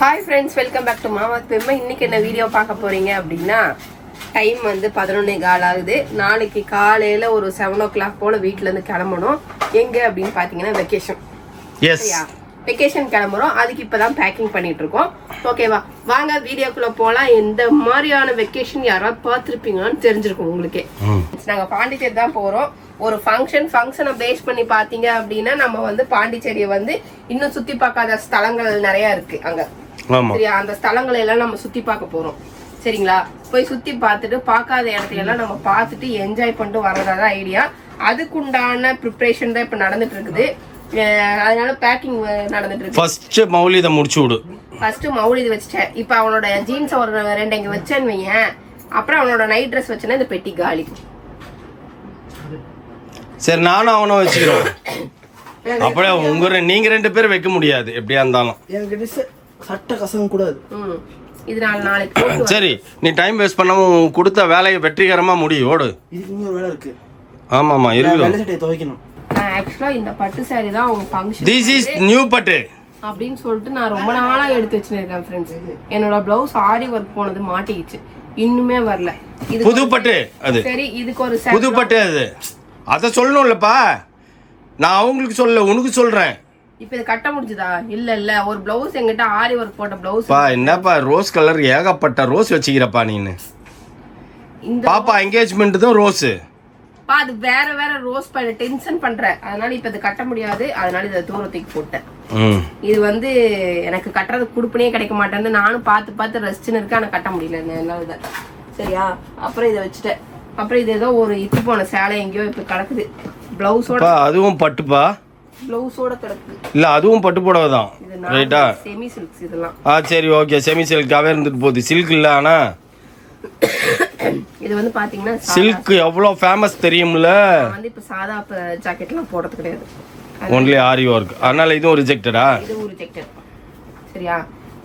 Hi friends, welcome back to மாமா பெருமை. இன்னைக்கு என்ன வீடியோ பார்க்க போறீங்க அப்படின்னா, டைம் வந்து 11:15 ஆகுது. நாளைக்கு காலையில ஒரு 7 o'clock போல வீட்டுல இருந்து கிளம்பணும். எங்க அப்படின்னு பாத்தீங்கன்னா வெக்கேஷன். வெக்கேஷன் கிளம்புறோம். அதுக்கு இப்பதான் பேக்கிங் பண்ணிட்டு இருக்கோம். ஓகேவா, வாங்க வீடியோக்குள்ள போலாம். எந்த மாதிரியான வெக்கேஷன் யாராவது பார்த்துருப்பீங்கன்னு தெரிஞ்சிருக்கும் உங்களுக்கே. நாங்க பாண்டிச்சேரி தான் போறோம். ஒரு ஃபங்க்ஷனை பேஸ் பண்ணி பாத்தீங்க அப்படின்னா, நம்ம வந்து பாண்டிச்சேரியை வந்து இன்னும் சுத்தி பார்க்காத ஸ்தலங்கள் நிறைய இருக்கு அங்க. சரியா, அந்த ஸ்தலங்களை எல்லாம் நம்ம சுத்தி பார்க்க போறோம். சரிங்களா, போய் சுத்தி பார்த்துட்டு பார்க்காத இடத்தையெல்லாம் நம்ம பார்த்துட்டு என்ஜாய் பண்ணிட்டு வரதான் ஐடியா. அதுக்குண்டான ப்ரிப்பரேஷன் தான் இப்ப நடந்துட்டு இருக்குது. அதனால பேக்கிங் நடந்துட்டு இருக்கு. ஃபர்ஸ்ட் மௌலித முடிச்சு விடு. ஃபர்ஸ்ட் மௌலித வச்சிட்டேன். இப்ப அவனோட ஜீன்ஸ் ஒரு 2 இங்க வச்சேன்னு வையேன். அப்புறம் அவனோட நைட் ட்ரெஸ் வச்சேன்னா இந்த பெட்டி காலி. சரி, நானும் அவனும் வச்சுக்கிறோம். அப்படியே நீங்க 2 பேரும் வைக்க முடியாது. எப்படியா இருந்தாலும் சட்டை கசங்க கூடாது. இதனால நாளைக்கு சரி, நீ டைம் வேஸ்ட் பண்ணாம கொடுத்த வேலையை வெற்றிகரமா முடியும். ஓடு. இதுக்கு இன்னொரு வேலை இருக்கு. ஆமாமா இருக்கு. வெள்ளை சட்டையை துவைக்கணும். ஆக்சுவலா இந்த பட்டு சாரி தான் அவங்க ஃபங்க்ஷன். திஸ் இஸ் நியூ பட்டு அப்படின்னு சொல்லிட்டு நான் ரொம்ப நாளா எடுத்து வச்சிருக்கேன் ஃப்ரெண்ட்ஸ். என்னோட பிளவுஸ் ஆரி ஒர்க் போனது மாட்டிக்கிச்சு, இன்னுமே வரல. இது புது பட்டு. அது சரி, இதுக்கு ஒரு புது பட்டு. அது அத சொல்லணும்லப்பா. நான் அவங்களுக்கு சொல்ல, உனக்கு சொல்றேன். இப்ப இது கட்ட முடிஞ்சதா? இல்ல ஒரு பிளவுஸ் எங்கிட்ட ஆரி ஒர்க் போட்ட பிளவுஸ். பா என்னப்பா ரோஸ் கலர் ஏகப்பட்ட ரோஸ் வச்சிக்கிறப்பா நீனு. பாப்பா என்கேஜ்மெண்ட் தான் ரோஸ். பா அது வேற ரோஸ் பண்ண டென்ஷன் பண்ற. அதனால இப்ப இது கட்ட முடியாது. அதனால இத தூரத்துக்கு போட்டேன். இது வந்து எனக்கு கட்டுறது குடுப்பனே கிடைக்க மாட்டேன்னு நானும் பார்த்து ரசிச்சுன்னு இருக்கேன். ஆனா கட்ட முடியல என்னால. சரியா, அப்புறம் இதை வச்சுட்டேன். அப்புறம் இது ஏதோ ஒரு இத்து போன சேலை எங்கேயோ இப்ப கிடக்குது. பிளவுஸோட. அதுவும் பட்டுப்பா. பிளவுஸோட கிடக்குது. இல்ல அதுவும் பட்டு புடவை தான். ரைட்டா, செமி சில்க்ஸ் இதெல்லாம். சரி ஓகே, செமி சில்காவே இருந்துட்டு போகுது. சில்க் இல்ல. ஆனா இது வந்து பாத்தீங்கன்னா சில்க் எவ்வளவு ஃபேமஸ் தெரியும்ல. வந்து இப்ப சாதா ஜாக்கெட்லாம் போடுறது கிடையாது. ஒன்லி ஆரி ஒர்க். அதனால இதுவும் ரிஜெக்டடா? இதுவும் ரிஜெக்டட். சரியா,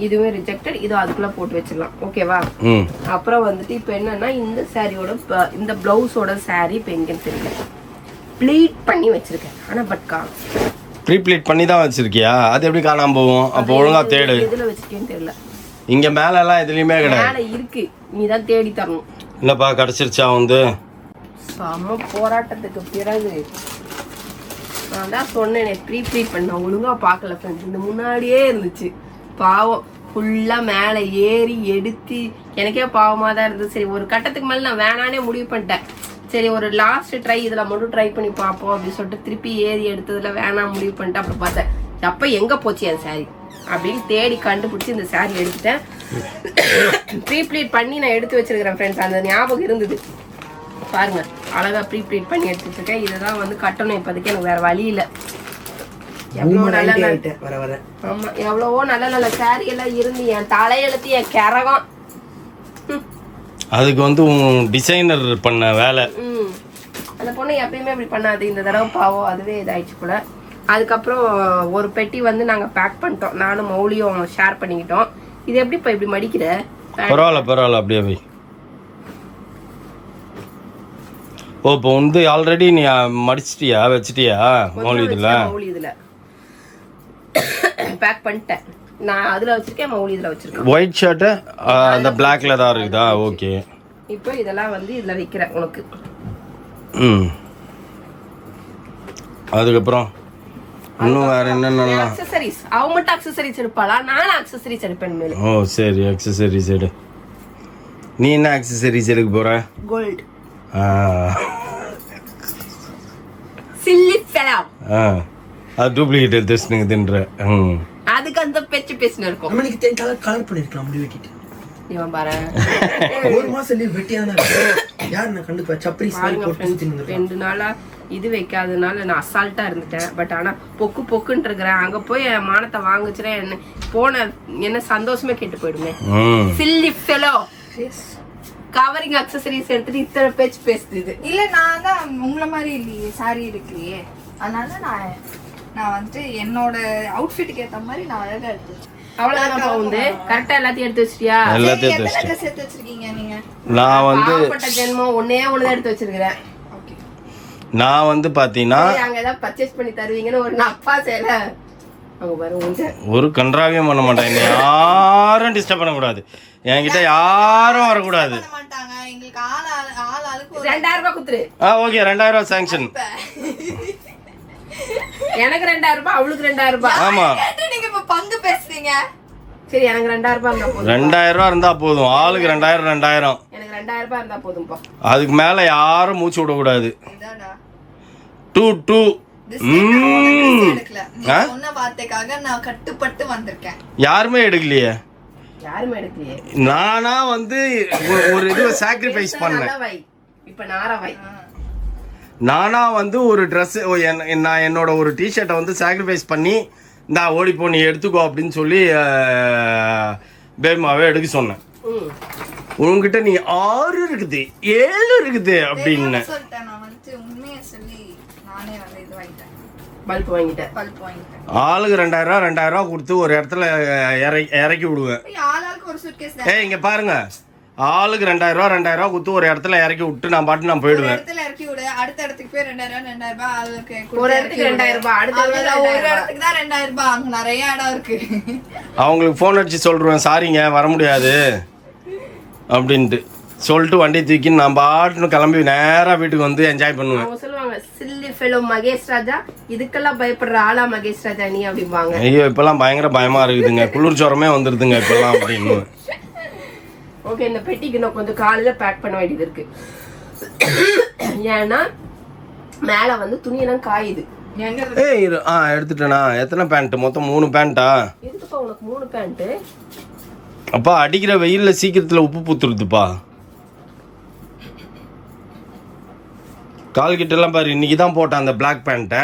இதுவே ரிஜெக்டட். இது அதுக்குள்ள போட்டு வச்சிடலாம். ஓகேவா. அப்புறம் வந்துட்டு இப்ப என்னன்னா, இந்த சாரியோட இந்த பிளவுஸோட சாரி இப்ப எங்கன்னு தெரியல. ப்ளீட் பண்ணி வச்சிருக்கேன். ஆனா பட் காணும். ப்ரீ ப்ளீட் பண்ணி தான் வச்சிருக்கியா? அது எப்படி காணாம போகும்? அப்போ ஒழுங்கா தேடு. எதுல வச்சிருக்கேன்னு தெரியல. இங்க மேல எல்லாம் எதுலயுமே கிடையாது. மேல இருக்கு, நீ தான் தேடி தரணும். இல்லப்பா, கிடைச்சிருச்சா? வந்து செம போராட்டத்துக்கு பிறகு நான் தான் சொன்னேனே, ப்ரீ ப்ளீட் பண்ண ஒழுங்கா பார்க்கல ஃப்ரெண்ட்ஸ். இந்த முன்னாடியே இருந்துச்சு. பாவம், ஃபுல்லா மேல ஏறி எடுத்து எனக்கே பாவமா தான் இருந்தது. சரி, ஒரு கட்டத்துக்கு மேல நான் வேணானே முடிவு பண்ணிட்டேன். சரி, ஒரு லாஸ்ட் ட்ரை இதுல மட்டும் ட்ரை பண்ணி பார்ப்போம் அப்படின்னு சொல்லிட்டு திருப்பி ஏறி எடுத்ததுல வேணாம் முடிவு பண்ணிட்டு அப்புறம் பார்த்தேன். அப்ப எங்க போச்சு என் சாரி அப்படின்னு தேடி கண்டுபிடிச்சி இந்த சாரி எடுத்துட்டேன். ப்ரீ ப்ளீட் பண்ணி நான் எடுத்து வச்சிருக்கிறேன் ஃப்ரெண்ட்ஸ். அந்த ஞாபகம் இருந்தது பாருங்க. அழகா ப்ரீ ப்ளீட் பண்ணி எடுத்து வச்சிருக்கேன். இதுதான் வந்து கட்டணும். இப்போதைக்கு எனக்கு வேற வழி இல்லை. எவ்வளோ எவ்வளவோ நல்ல சாரி எல்லாம் இருந்து என் தலையெழுத்து என் கரகம். அதுக்கு வந்து டிசைனர் பண்ண வேலை. அந்த பொண்ணு எப்பயுமே அப்படி பண்ணாது. இந்த தடவை பாவம் அதுவே இதாயிடுச்சு போல. அதுக்கப்புறம் ஒரு பெட்டி வந்து நாங்க பேக் பண்ணிட்டோம். நானும் மௌலியும் ஷேர் பண்ணிக்கிட்டோம். இது எப்படிப்பா இப்படி மடிக்கிற? பரவாயில்ல அப்படியே போய். ஓ, இப்போ வந்து ஆல்ரெடி நீ மடிச்சிட்டியா, வச்சிட்டியா? மௌலி இதுல பேக் பண்ணிட்டேன். நான் அதுல வச்சிருக்கேன், மௌலி இதுல வச்சிருக்கேன். ஒயிட் ஷர்ட் அந்த பிளாக்ல தான் இருக்குதா? ஓகே. இப்போ இதெல்லாம் வந்து இதுல வைக்கிறேன் உனக்கு. அதுக்கப்புறம் இன்னும் வேற என்னென்னலாம் அக்சஸரீஸ். அவ மட்டும் அக்சஸரீஸ் எடுப்பாளா? நானும் அக்சஸரீஸ் எடுப்பேன் மேல. ஓ சரி, அக்சஸரீஸ் எடு. நீ என்ன அக்சஸரீஸ் எடுக்க போற? கோல்ட். Chilli fella. அது டூப்ளிகேட் எடுத்துங்க தின்ற. அதுக்கு அந்த பேச்சு பேசின இருக்கும். நம்மளுக்கு தேன் கலர் பண்ணிருக்கலாம் முடி வெட்டிட்டு. இவன் பாரு, ஒரு மாசம் லீவ் வெட்டியானா யார் நான் கண்டுப்பா சப்ரி ஸ்மெல் போட்டு ஊத்திங்க. 2 நாளா இது வைக்காதனால நான் அசால்ட்டா இருந்துட்டேன். பட் ஆனா பொக்குன்னு இருக்கிறேன். அங்க போய் என் மானத்தை வாங்குச்சுன்னா என்ன போன என்ன சந்தோஷமே கேட்டு போயிடுமே. சில்லி ஃபெலோ கவரிங் அக்சஸரீஸ் எடுத்துட்டு இத்தனை பேச்சு பேசுது. இல்ல, நான் தான் உங்கள மாதிரி இல்லையே, சாரி இருக்குல்லையே. அதனால நான் வந்து என்னோட அவுட்ஃபிட்டுக்கு ஏத்த மாதிரி நான் அழகா எடுத்து அவ்வளவுதான். வந்து கரெக்டா எல்லாத்தையும் எடுத்து வச்சிட்டியா? எல்லாத்தையும் எடுத்து வச்சிருக்கீங்க நீங்க? நான் வந்து ஜென்மம் ஒன்னே ஒண்ணுதான் எடுத்து வச்சிருக்கிறேன். நான் வந்து பாத்தீங்கன்னா அங்க ஏதாவது பர்ச்சேஸ் பண்ணி தருவீங்கன்னு ஒரு அப்பா சேலை ஒரு கன்றாவே பண்ண மாட்டேன். யாரும் டிஸ்டர்ப் பண்ணக்கூடாது, என்கிட்ட யாரும் வரக்கூடாது. பண்ண மாட்டாங்க எங்களுக்கு ஆளுக்கு ஒரு 2000 ரூபாய் குத்துரு. Okay 2000 sanction. எனக்கு 2000 ரூபாய், அவளுக்கு 2000 ரூபாய். ஆமா கேட்டு நீங்க இப்ப பங்கு பேசுறீங்க. சரி எனக்கு 2000 ரூபாய் இருந்தா போதும். 2000 ரூபா இருந்தா போதும். ஆளுக்கு 2000. எனக்கு 2000 ரூபாய் இருந்தா போதும்பா. அதுக்கு மேல யாரும் மூச்சு விடக்கூடாது. இதாடா. 2 This time நான் உனக்கு dress எடுக்கல. நீ ஆ? சொன்ன வார்த்தைக்காக நான் கட்டுப்பட்டு வந்திருக்கேன். யாருமே எடுக்கலையே. யாருமே எடுக்கலையே. நானா வந்து ஒரு இதுவை சாக்ரிஃபைஸ் பண்ணேன். நல்லா வை. இப்ப நாரா வை. நானா வந்து ஒரு ட்ரெஸ், நான் என்னோட ஒரு டிஷர்ட்டை வந்து சாக்ரிஃபைஸ் பண்ணி நான் ஓடிப்போ நீ எடுத்துக்கோ அப்படின்னு சொல்லி பேமாவே எடுக்க சொன்னேன். உங்ககிட்ட நீ 6 இருக்குது 7 இருக்குது அப்படின்னு. தெரியாம சொல்லிட்டேன். நான் வந்து உண்மையை சொல்லி நானே வந்து இது வாங்கிட்டேன். பல்ப் வாங்கிட்டேன். பல்ப் வாங்கிட்டேன். ஆளுக்கு 2000 ரூபா கொடுத்து ஒரு இடத்துல இறக்கி விடுவேன். ஆளாளுக்கு ஒரு சூட்கேஸ் இங்க பாருங்க, ஆளுக்கு 2000 ரூபா கொடுத்து ஒரு இடத்துல இறக்கி விட்டு நான் பாட்டு நான் ஒரு போயிடுவேன். இடத்துல இறக்கி விடு, அடுத்த இடத்துக்கு போய் 2000 ரூபாய் ஆளுக்கு ஒரு இடத்துக்கு 2000 ரூபாய், அடுத்த ஒரு இடத்துக்கு இடத்துக்கு தான் 2000 ரூபாய். அங்க நிறைய இடம் இருக்கு. அவங்களுக்கு ஃபோன் அடிச்சு சொல்றேன், சாரிங்க வர முடியாது அப்படின்ட்டு சொல்லிட்டு வண்டி தூக்கி நான் பாட்டுன்னு கிளம்பி நேரா வீட்டுக்கு வந்து என்ஜாய் பண்ணுவேன். அவங்க சொல்லுவாங்க, சில்லி ஃபெலோ மகேஷ் ராஜா, இதுக்கெல்லாம் பயப்படுற ஆளா மகேஷ் ராஜா நீ அப்படிம்பாங்க. ஐயோ இப்பெல்லாம் பயங்கர பயமா இருக்குதுங்க, குளிர் ஜுரமே வந்துருதுங்க இப்பெல்லாம் அப்படின்னு. ஓகே, இந்த பெட்டிக்கு நான் கொஞ்சம் காலையில பேக் பண்ண வேண்டியது இருக்கு. ஏன்னா மேல வந்து துணியெல்லாம் காயுது. எங்க ஏய் எடுத்துட்டேனா? எத்தனை பேண்ட்? மொத்தம் 3 பேண்ட்டா? எதுக்குப்பா உனக்கு 3 பேண்ட்? அப்பா அடிக்கிற வெயில்ல சீக்கிரத்துல உப்பு பூத்துருதுப்பா. கால் கிட்ட எல்லாம் பாரு, இன்னைக்கு தான் போட்டேன் அந்த பிளாக் பேண்ட்டை.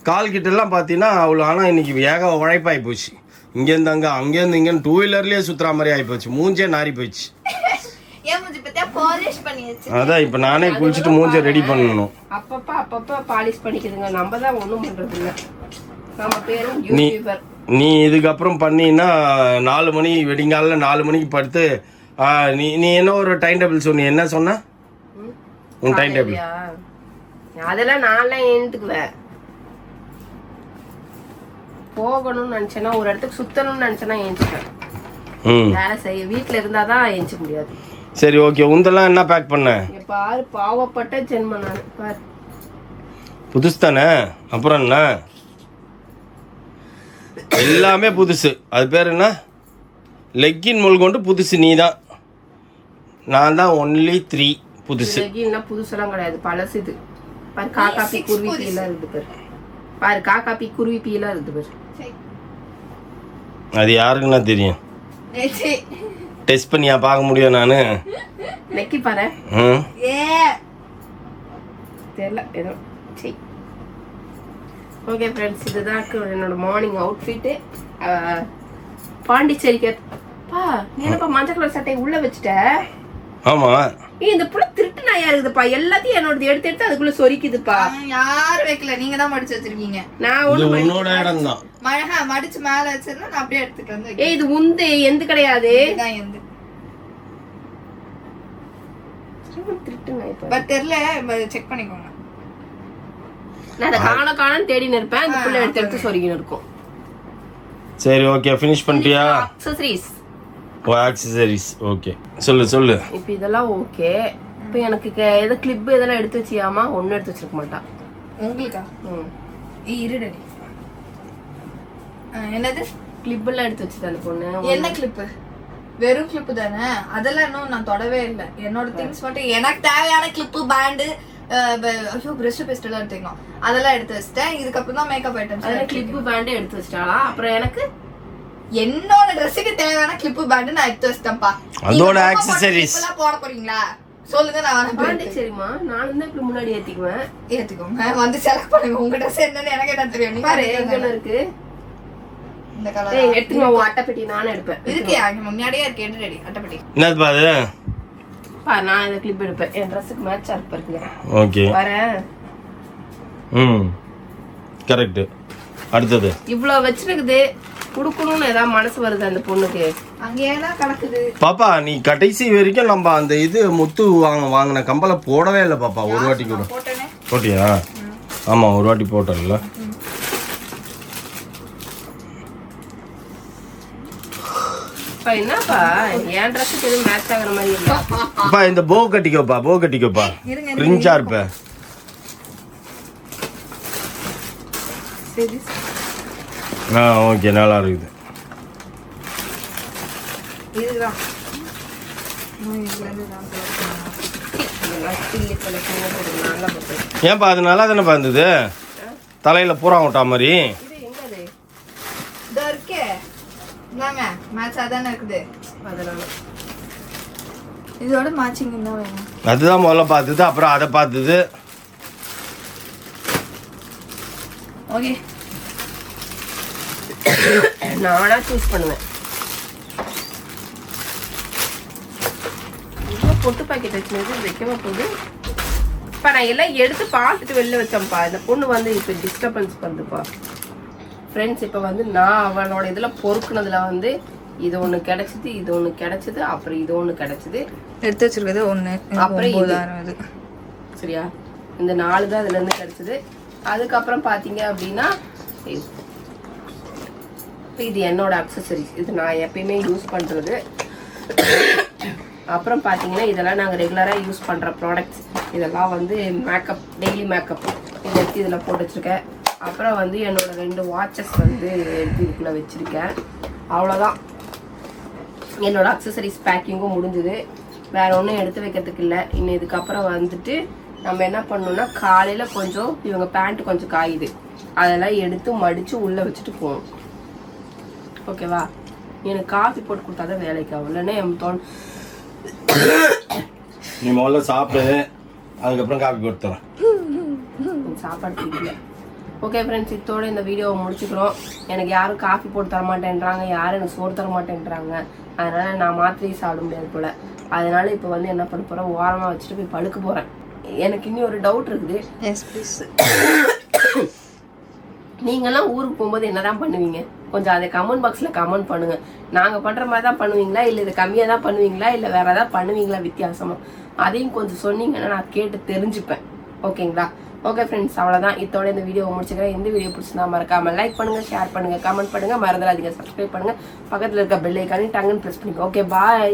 கால் கிட்ட எல்லாம் பார்த்தீங்கன்னா அவ்வளோ, ஆனால் இன்னைக்கு ஏக உழைப்பாகி போச்சு. இங்கேருந்து அங்கே, அங்கேருந்து இங்கேன்னு 2 வீலர்லேயே சுற்றுற மாதிரி ஆகி போச்சு. மூஞ்சே நாரி போயிடுச்சு. ஏன் மூஞ்சி பத்தியா பாலிஷ் பண்ணி வச்சு. அதான் இப்போ நானே குளிச்சுட்டு மூஞ்சை ரெடி பண்ணணும். அப்பப்ப பாலிஷ் பண்ணிக்கிறதுங்க. நம்ம தான் ஒன்றும் பண்றது இல்லை. நம்ம பேரும் நீ யூடியூபர். நீ இதுக்கப்புறம் பண்ணீங்கன்னா 4 மணி வெடிங்காலில் 4 மணிக்கு படுத்து நீ நீ என்ன ஒரு டைம் டேபிள் சொன்னி, என்ன சொன்ன உன் டைம் டேபிள்? அதெல்லாம் நான்லாம் எழுந்துக்குவேன். போகணும்னு நினைச்சேன்னா, ஒரு இடத்துக்கு சுத்தணும்னு நினைச்சேன்னா எழுந்துக்குவேன். வேலை செய்ய வீட்டுல இருந்தாதான் எழுந்துக்க முடியாது. சரி ஓகே, உந்தெல்லாம் என்ன பேக் பண்ண? பாரு, பாவப்பட்ட ஜென்மம் நான். பாரு புதுசு தானே, அப்புறம் என்ன எல்லாமே புதுசு. அது பேர் என்ன? லெக்கின் முதல் புதுசு. நீ தான், நான் தான் ஒன்லி 3 புதுசு. புதுசெல்லாம் கிடையாது, பழசு இது. பாரு காக்காப்பி குருவி பீலாம் இருக்கு பாரு. பாரு காக்காப்பி குருவி பீலாம் இருக்கு பாரு. அது யாருக்குன்னா தெரியும்? டெஸ்ட் பண்ணியா பார்க்க முடியும் நானு? நெக்கி பாரு. ஏ தெரியல ஏதோ. சரி ஓகே ஃப்ரெண்ட்ஸ், இதுதான் என்னோட மார்னிங் அவுட்ஃபிட்டு. பாண்டிச்சேரிக்கு பா, நீ என்னப்பா மஞ்சள் கலர் சட்டையை உள்ள வச்சுட்ட? ஆமா, இந்த புள்ள திருட்டு நாயா இருக்குதுப்பா. எல்லாத்தையும் என்னோட எடுத்து எடுத்து அதுக்குள்ள சொரிக்குதுப்பா. யாரும் வைக்கல, நீங்க தான் மடிச்சு வச்சிருக்கீங்க. நான் இது ஒண்ணு உன்னோட இடம் தான். மடிச்சு மேல வச்சிருந்தா நான் அப்படியே எடுத்துட்டு வந்து. இது உந்து எந்த கிடையாது. இதுதான் எந்த. திருட்டு நாய் பாரு. பட் தெரியல, செக் பண்ணிக்கோங்க. நான் அதை காண தேடின்னு இருப்பேன். இந்த புள்ள எடுத்து எடுத்து சொரிக்கின்னு இருக்கும். சரி ஓகே, ஃபினிஷ் பண்ணிட்டியா? அக்சஸரீஸ். ஓ ஆக்சஸரீஸ். ஓகே சொல்லு. இப்போ இதெல்லாம் ஓகே. இப்போ எனக்கு ஏதோ கிளிப் இதெல்லாம் எடுத்து வச்சியாமா? ஒன்றும் எடுத்து வச்சிருக்க மாட்டான். உங்களுக்கா? இருடடி. என்னது கிளிப் எல்லாம் எடுத்து வச்சுட்டு அந்த பொண்ணு? என்ன கிளிப்பு? வெறும் கிளிப்பு தானே, அதெல்லாம் இன்னும் நான் தொடவே இல்லை. என்னோட திங்ஸ் மட்டும் எனக்கு தேவையான கிளிப்பு, பேண்டு, ஐயோ பிரஷ் பேஸ்ட் எல்லாம் எடுத்துக்கணும், அதெல்லாம் எடுத்து வச்சிட்டேன். இதுக்கப்புறம் தான் மேக்கப் ஐட்டம்ஸ். அதெல்லாம் கிளிப்பு பேண்டே எடுத்து வச்சிட்டாளா? அப்புறம் எனக்கு என்னோட ட்ரெஸ்ஸுக்கு தேவையான கிளிப்பு பேண்டு நான் எடுத்து வச்சிட்டேன்ப்பா. அதோட ஆக்சஸரீஸ் எல்லாம் போட போறீங்களா சொல்லுங்க, நான் வரேன். சரிம்மா, நானும் தான் இப்படி முன்னாடி ஏத்திக்குவேன். ஏத்துக்கோங்க, வந்து செலக்ட் பண்ணுங்க. உங்க ட்ரெஸ் என்னன்னு எனக்கு என்ன தெரியும்? நீ பாரு எங்க இருக்கு இந்த கலர். எடுத்துக்கோ, அட்டைப்பெட்டி நானே எடுப்பேன். இருக்கு அங்க முன்னாடியே இருக்கு. என்ன ரெடி அட்டைப்பெட்டி? என்னது பாது? பா நான் இந்த கிளிப் எடுப்பேன். என் ட்ரெஸ்ஸுக்கு மேட்சா இருக்கு. ஓகே வரேன். கரெக்ட். அடுத்தது இவ்வளவு வச்சிருக்குது, குடுக்கணும்னு ஏதாவது மனசு வருது அந்த பொண்ணுக்கு. அங்கேயெல்லாம் கிடக்குது. பாப்பா நீ கடைசி வரைக்கும் நம்ம அந்த இது முத்து வாங்கின கம்பலை போடவே இல்லை பாப்பா. ஒரு வாட்டி கூட போட்டேனே. போட்டியா? ஆமா ஒரு வாட்டி போட்டல. அப்பா என்னப்பா என் ட்ரெஸ்ஸுக்கு எதுவும் மேட்ச் ஆகுற மாதிரி இல்லை. அப்பா இந்த போ கட்டிக்கோப்பா இருங்க கிரிஞ்சா இருப்ப. சரி ஓகே நல்லா இருக்குது. இதுதான் இதுல இருந்து தான் சில்லி கலெக்ஷன் நல்லா போட்டு. ஏன்பா அது நல்லா தானே இருந்தது, தலையில பூரா விட்டா மாதிரி. இது எங்கது இதோ இருக்கே இந்தாங்க மேட்ச் அதானே இருக்குது. அதனால இதோட மேட்சிங் என்ன வேணும்? அதுதான் முதல்ல பார்த்தது, அப்புறம் அதை பார்த்தது. ஓகே நானா சூஸ் பண்ணுவேன். இவ்வளோ பொட்டு பாக்கெட் வச்சுனது வைக்கவா போகுது. இப்போ நான் எல்லாம் எடுத்து பார்த்துட்டு வெளில வச்சேன்ப்பா. இந்த பொண்ணு வந்து இப்போ டிஸ்டர்பன்ஸ் பண்ணுதுப்பா. ஃப்ரெண்ட்ஸ் இப்போ வந்து நான் அவனோட இதில் பொறுக்குனதுல வந்து இது ஒன்று கிடச்சிது, இது ஒன்று கிடச்சிது, அப்புறம் இது ஒன்று கிடச்சிது. எடுத்து வச்சிருக்கிறது ஒன்று, அப்புறம் இது. 9,000 சரியா, இந்த 4 தான் இதுலேருந்து கிடச்சிது. அதுக்கப்புறம் பார்த்தீங்க அப்படின்னா இது என்னோட அக்சசரிஸ், இது நான் எப்பயுமே யூஸ் பண்ணுறது. அப்புறம் பார்த்தீங்கன்னா இதெல்லாம் நாங்கள் ரெகுலராக யூஸ் பண்ணுற ப்ராடக்ட்ஸ். இதெல்லாம் வந்து மேக்கப், டெய்லி மேக்கப் இதை எடுத்து இதில் போட்டு வச்சுருக்கேன். அப்புறம் வந்து என்னோட 2 வாட்சஸ் வந்து எடுத்து இதுக்குள்ளே வச்சுருக்கேன். அவ்வளோதான், என்னோட அக்சசரிஸ் பேக்கிங்கும் முடிஞ்சுது. வேறு ஒன்றும் எடுத்து வைக்கிறதுக்கு இல்லை. இன்னும் இதுக்கப்புறம் வந்துட்டு நம்ம என்ன பண்ணணும்னா காலையில் கொஞ்சம் இவங்க பேண்ட்டு கொஞ்சம் காயுது, அதெல்லாம் எடுத்து மடித்து உள்ளே வச்சுட்டு போகணும். ஓகேவா, எனக்கு காஃபி போட்டு கொடுத்தா தான் வேலைக்கு ஆகும், இல்லைன்னா என் நீ முதல்ல சாப்பிடு, அதுக்கப்புறம் காப்பி கொடுத்துறேன். சாப்பாடு பிடிக்கல. ஓகே ஃப்ரெண்ட்ஸ், இதோட இந்த வீடியோவை முடிச்சுக்கிறோம். எனக்கு யாரும் காஃபி போட்டு தர மாட்டேன்றாங்க, யாரும் எனக்கு சோறு தர மாட்டேன்றாங்க. அதனால் நான் மாத்திரையும் சாப்பிட முடியாது போல். அதனால் இப்போ வந்து என்ன பண்ண போகிறேன், ஓரமாக வச்சுட்டு போய் படுக்க போகிறேன். எனக்கு இன்னும் ஒரு டவுட் இருக்குது. Yes please. நீங்கள்லாம் ஊருக்கு போகும்போது என்னதான் பண்ணுவீங்க? கொஞ்சம் அதை கமெண்ட் பாக்ஸில் கமெண்ட் பண்ணுங்கள். நாங்கள் பண்ணுற மாதிரி தான் பண்ணுவீங்களா, இல்லை இது கம்மியாக தான் பண்ணுவீங்களா, இல்லை வேறு ஏதாவது பண்ணுவீங்களா வித்தியாசமாக? அதையும் கொஞ்சம் சொன்னீங்கன்னா நான் கேட்டு தெரிஞ்சுப்பேன். ஓகேங்களா? ஓகே ஃப்ரெண்ட்ஸ், அவ்வளோதான். இதோட இந்த வீடியோ முடிச்சுக்கிறேன். இந்த வீடியோ பிடிச்சிருந்தா மறக்காமல் லைக் பண்ணுங்கள், ஷேர் பண்ணுங்கள், கமெண்ட் பண்ணுங்கள், மறந்துடாதீங்க சப்ஸ்கிரைப் பண்ணுங்கள், பக்கத்தில் இருக்க பெல் ஐக்கானையும் டங்குன்னு ப்ரெஸ் பண்ணிக்கோ. Okay bye.